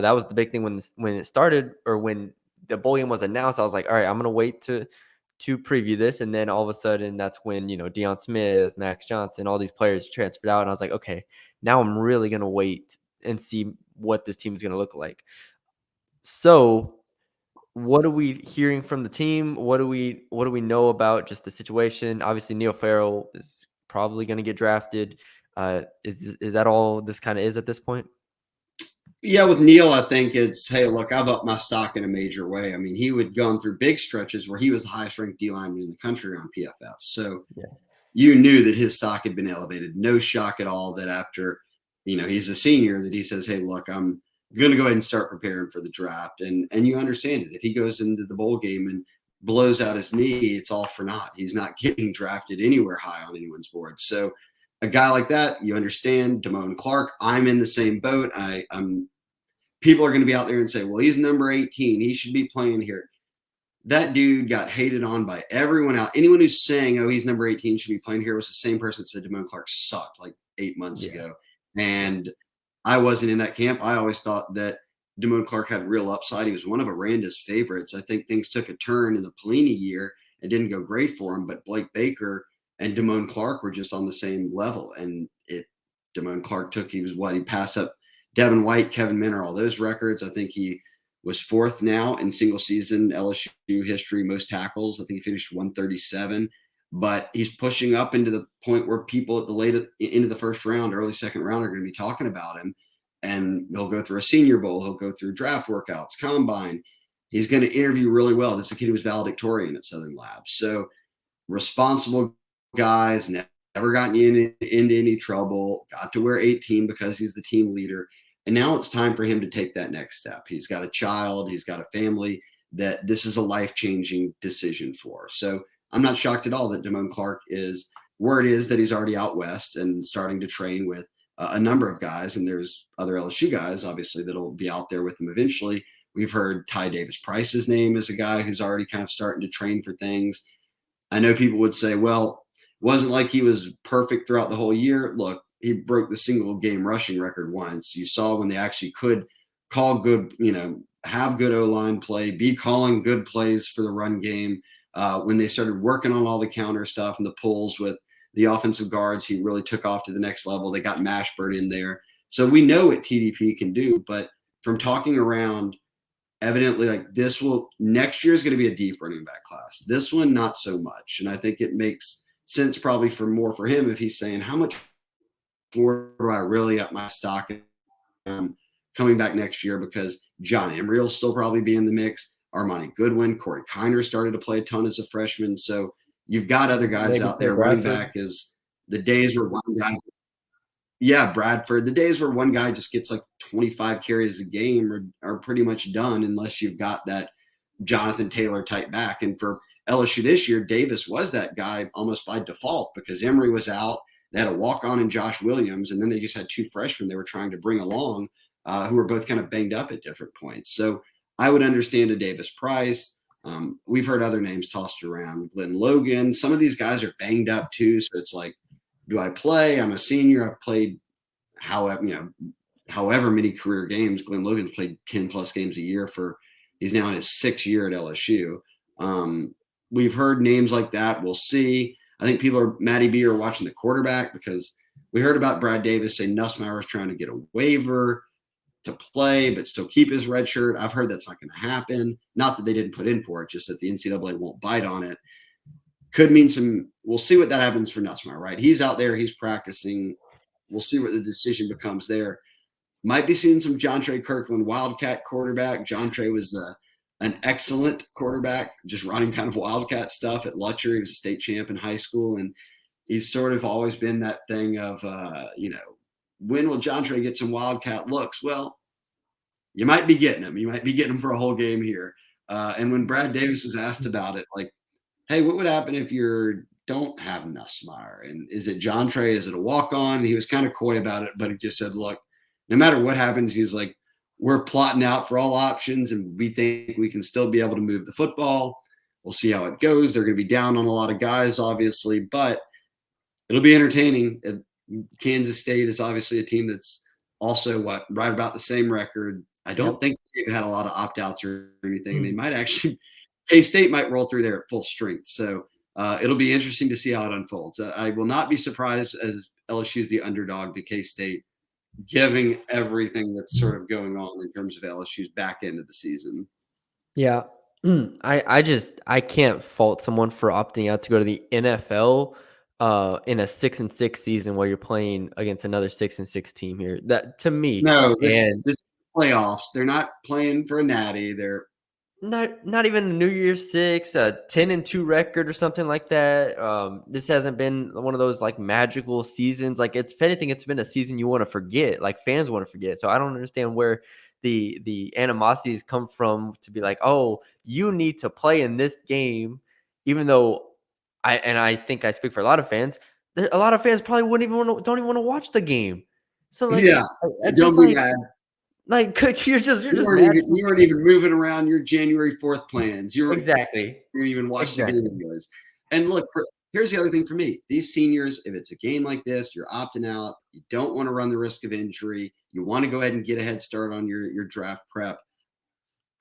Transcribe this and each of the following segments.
That was the big thing when it started, or when the bowl game was announced. I was like, all right, I'm gonna wait to preview this, and then all of a sudden, that's when Deion Smith, Max Johnson, all these players transferred out, and I was like, okay, now I'm really gonna wait and see what this team is gonna look like. So, what are we hearing from the team? What do we know about just the situation? Obviously, Neil Farrell is probably going to get drafted. Is that all this kind of is at this point? Yeah, with Neil, I think it's, hey, look, I've upped my stock in a major way. I mean, he would gone through big stretches where he was the highest ranked D lineman in the country on PFF. So you knew that his stock had been elevated. No shock at all that after, he's a senior, that he says, hey, look, I'm going to go ahead and start preparing for the draft. And you understand it. If he goes into the bowl game and blows out his knee, it's all for naught. He's not getting drafted anywhere high on anyone's board. So a guy like that, you understand, Damone Clark, I'm in the same boat. I'm people are going to be out there and say, well, he's number 18. He should be playing here. That dude got hated on by everyone out. Anyone who's saying, oh, he's number 18, should be playing here, was the same person that said Damone Clark sucked like 8 months ago. And I wasn't in that camp. I always thought that Damone Clark had real upside. He was one of Aranda's favorites. I think things took a turn in the Pelini year. It didn't go great for him, but Blake Baker and Damone Clark were just on the same level. And Damone Clark he passed up Devin White, Kevin Minner, all those records. I think he was fourth now in single season LSU history, most tackles. I think he finished 137, but he's pushing up into the point where people at the late into the first round, early second round are going to be talking about him. And he'll go through a Senior Bowl. He'll go through draft workouts, combine. He's going to interview really well. This is a kid who was valedictorian at Southern Labs. So responsible guys, never gotten into any trouble, got to wear 18 because he's the team leader. And now it's time for him to take that next step. He's got a child, he's got a family that this is a life-changing decision for. So I'm not shocked at all that Damone Clark is where it is that he's already out west and starting to train with a number of guys. And there's other LSU guys, obviously, that'll be out there with him eventually. We've heard Ty Davis Price's name as a guy who's already kind of starting to train for things. I know people would say, well, it wasn't like he was perfect throughout the whole year. Look, he broke the single game rushing record once. You saw when they actually could call good, have good O-line play, be calling good plays for the run game. When they started working on all the counter stuff and the pulls with the offensive guards, he really took off to the next level. They got Mashburn in there. So we know what TDP can do, but from talking around, evidently next year is going to be a deep running back class. This one, not so much. And I think it makes sense probably for him if he's saying, how much more do I really up my stock coming back next year? Because John Emery will still probably be in the mix. Armani Goodwin, Corey Kiner started to play a ton as a freshman. So you've got other guys out there. Running back is the days where one guy – yeah, Bradford. The days where one guy just gets like 25 carries a game are pretty much done unless you've got that Jonathan Taylor type back. And for LSU this year, Davis was that guy almost by default because Emery was out. They had a walk-on in Josh Williams, and then they just had two freshmen they were trying to bring along who were both kind of banged up at different points. So I would understand a Davis Price. We've heard other names tossed around. Glenn Logan. Some of these guys are banged up too, so it's like, do I play? I'm a senior. I've played however many career games. Glenn Logan's played 10-plus games a year he's now in his 6th year at LSU. We've heard names like that. We'll see. I think Matty B are watching the quarterback because we heard about Brad Davis say Nusmeier was trying to get a waiver to play but still keep his red shirt. I've heard that's not going to happen. Not that they didn't put in for it, just that the NCAA won't bite on it. Could mean we'll see what that happens for Nusmeier, right? He's out there, he's practicing. We'll see what the decision becomes there. Might be seeing some John Trey Kirkland, Wildcat quarterback. John Trey was an excellent quarterback, just running kind of Wildcat stuff at Lutcher. He was a state champ in high school, and he's sort of always been that thing of, when will John Trey get some Wildcat looks? Well, you might be getting him. You might be getting him for a whole game here. And when Brad Davis was asked about it, like, hey, what would happen if you don't have Nusmeier? And is it John Trey? Is it a walk-on? He was kind of coy about it, but he just said, look, no matter what happens, he's like, we're plotting out for all options, and we think we can still be able to move the football. We'll see how it goes. They're going to be down on a lot of guys, obviously, but it'll be entertaining. Kansas State is obviously a team that's also right about the same record. I Yep. don't think they've had a lot of opt-outs or anything. They might actually K-State might roll through there at full strength. So it'll be interesting to see how it unfolds. I will not be surprised as LSU is the underdog to K-State, giving everything that's sort of going on in terms of LSU's back end of the season. Yeah. I can't fault someone for opting out to go to the NFL in a 6-6 season where you're playing against another 6-6 team here. That to me, No, and this playoffs. They're not playing for a natty. They're not even a New Year's Six, a 10-2 record or something like that. This hasn't been one of those like magical seasons. Like it's if anything, it's been a season you want to forget. Like fans want to forget. So I don't understand where the animosities come from to be like, oh, you need to play in this game, even though I think I speak for a lot of fans. A lot of fans probably wouldn't even don't even want to watch the game. So like, yeah. it's Don't just be mad. like you're You just weren't mad. even you weren't even moving around your January 4th plans. You weren't Exactly. even watch the game Exactly. anyways. And look, here's the other thing for me: these seniors, if it's a game like this, you're opting out. You don't want to run the risk of injury. You want to go ahead and get a head start on your draft prep.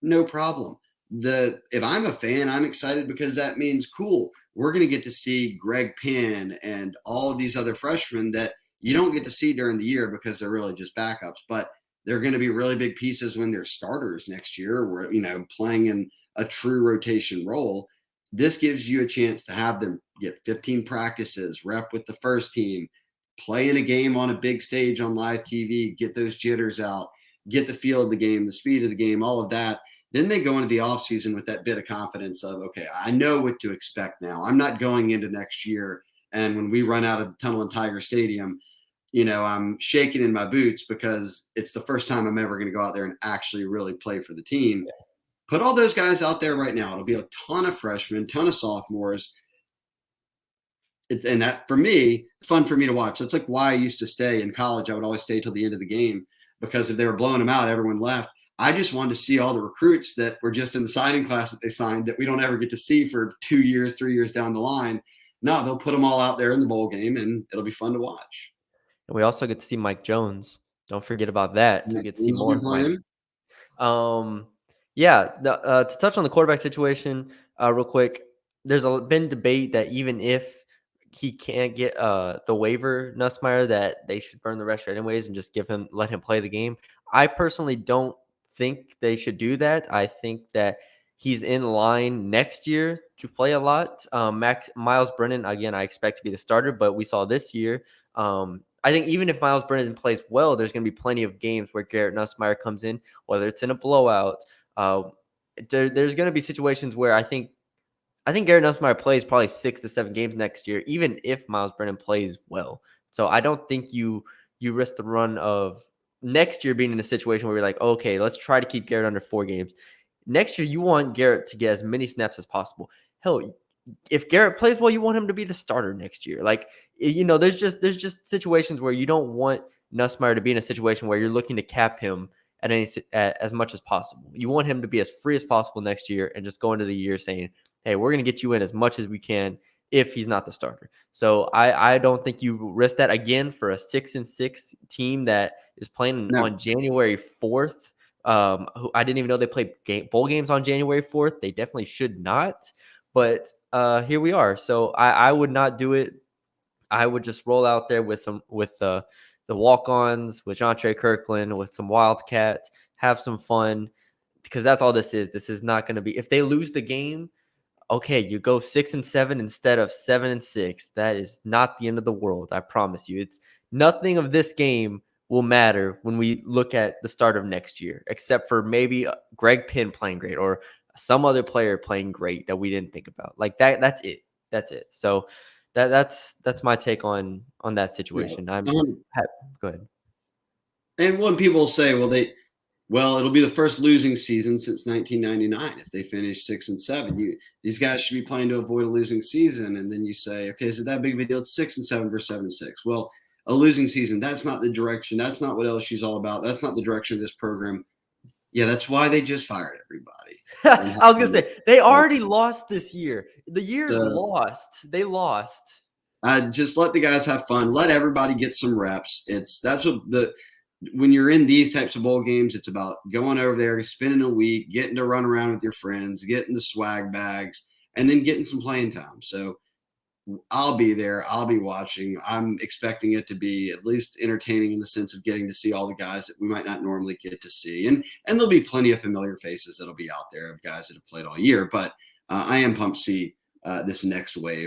No problem. If I'm a fan, I'm excited because that means cool. We're going to get to see Greg Penn and all of these other freshmen that you don't get to see during the year because they're really just backups. But they're going to be really big pieces when they're starters next year. Where playing in a true rotation role. This gives you a chance to have them get 15 practices, rep with the first team, play in a game on a big stage on live TV, get those jitters out, get the feel of the game, the speed of the game, all of that. Then they go into the offseason with that bit of confidence of, okay, I know what to expect now. I'm not going into next year. And when we run out of the tunnel in Tiger Stadium, I'm shaking in my boots because it's the first time I'm ever going to go out there and actually really play for the team. Put all those guys out there right now. It'll be a ton of freshmen, ton of sophomores. And that for me, fun for me to watch. That's like why I used to stay in college. I would always stay till the end of the game because if they were blowing them out, everyone left. I just wanted to see all the recruits that were just in the signing class that they signed that we don't ever get to see for 2 years, 3 years down the line. No, they'll put them all out there in the bowl game, and it'll be fun to watch. And we also get to see Mike Jones. Don't forget about that. We Mike get to see Jones will be more Mike. playing. Um, yeah. To touch on the quarterback situation, real quick, there's been debate that even if he can't get the waiver, Nusmeier, that they should burn the rest anyways and just let him play the game. I personally don't think they should do that. I think that he's in line next year to play a lot. Miles Brennan, again, I expect to be the starter, but we saw this year. I think even if Miles Brennan plays well, there's going to be plenty of games where Garrett Nussmeier comes in, whether it's in a blowout. There's going to be situations where I think Garrett Nussmeier plays probably 6 to 7 games next year, even if Miles Brennan plays well. So I don't think you risk the run of next year being in a situation where you're like, okay, let's try to keep Garrett under 4 games. Next year, you want Garrett to get as many snaps as possible. Hell, if Garrett plays well, you want him to be the starter next year. Like, there's just situations where you don't want Nussmeier to be in a situation where you're looking to cap him at as much as possible. You want him to be as free as possible next year and just go into the year saying, hey, we're going to get you in as much as we can if he's not the starter. So I don't think you risk that again for a 6-6 team that is playing No, on January 4th. Who I didn't even know they played bowl games on January 4th. They definitely should not. But here we are. So I would not do it. I would just roll out there with the walk-ons, with Jontre Kirkland, with some Wildcats, have some fun, because that's all this is. This is not going to be, if they lose the game, okay, you go 6-7 instead of 7-6. That is not the end of the world. I promise you. It's nothing of this game will matter when we look at the start of next year, except for maybe Greg Penn playing great or some other player playing great that we didn't think about. Like that. That's it. That's it. So that's my take on that yeah. situation. Go ahead. And when people say, well, it'll be the first losing season since 1999 if they finish 6-7. These guys should be playing to avoid a losing season, and then you say, okay, is it that big of a deal? It's 6-7 versus 7-6. Well, a losing season, that's not the direction. That's not what LSU's all about. That's not the direction of this program. Yeah, that's why they just fired everybody. And I was gonna say they already lost this year. The year's uh, lost. They lost. just let the guys have fun. Let everybody get some reps. That's what when you're in these types of bowl games, it's about going over there, spending a week, getting to run around with your friends, getting the swag bags, and then getting some playing time. So I'll be there. I'll be watching. I'm expecting it to be at least entertaining in the sense of getting to see all the guys that we might not normally get to see. And there'll be plenty of familiar faces that'll be out there of guys that have played all year. But I am pumped to see this next wave.